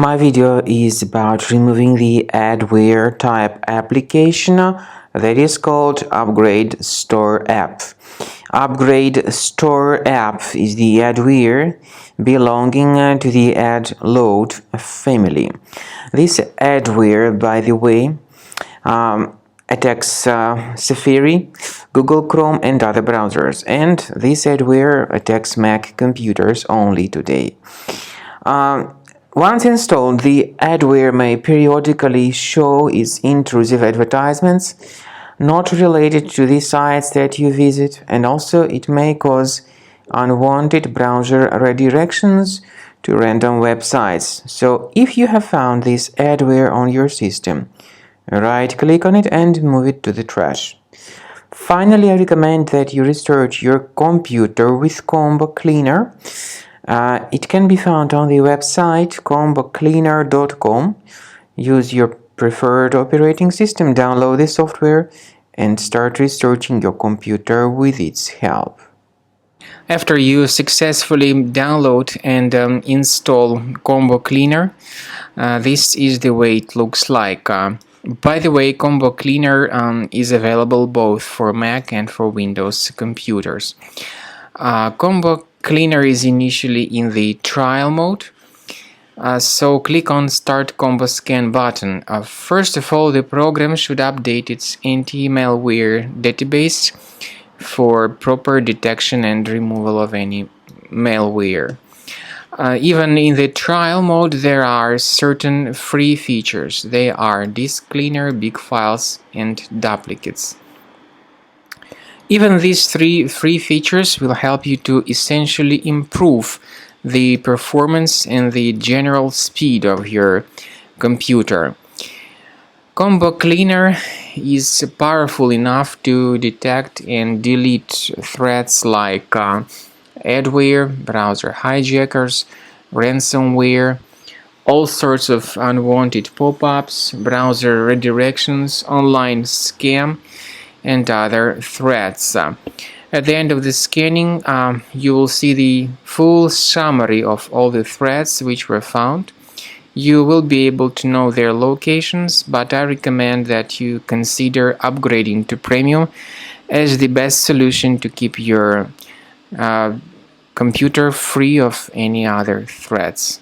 My video is about removing the adware type application that is called UpgradeStoreApp. UpgradeStoreApp is the adware belonging to the adload family. This adware, by the way, attacks Safari, Google Chrome and other browsers, and this adware attacks Mac computers only today. Once installed, the adware may periodically show its intrusive advertisements not related to the sites that you visit, and also it may cause unwanted browser redirections to random websites. So if you have found this adware on your system, right-click on it and move it to the trash. Finally, I recommend that you restart your computer with Combo Cleaner. It can be found on the website combocleaner.com. Use your preferred operating system, download the software, and start restarting your computer with its help. After you successfully download and install Combo Cleaner, this is the way it looks like. By the way, Combo Cleaner is available both for Mac and for Windows computers. Combo Cleaner is initially in the trial mode, so click on Start Combo Scan button. First of all, the program should update its anti-malware database for proper detection and removal of any malware. Even in the trial mode, there are certain free features. They are disk cleaner, big files, and duplicates. Even these three free features will help you to essentially improve the performance and the general speed of your computer. Combo Cleaner is powerful enough to detect and delete threats like adware, browser hijackers, ransomware, all sorts of unwanted pop-ups, browser redirections, online scam, and other threats. At the end of the scanning, you will see the full summary of all the threats which were found. You will be able to know their locations, but I recommend that you consider upgrading to Premium as the best solution to keep your computer free of any other threats.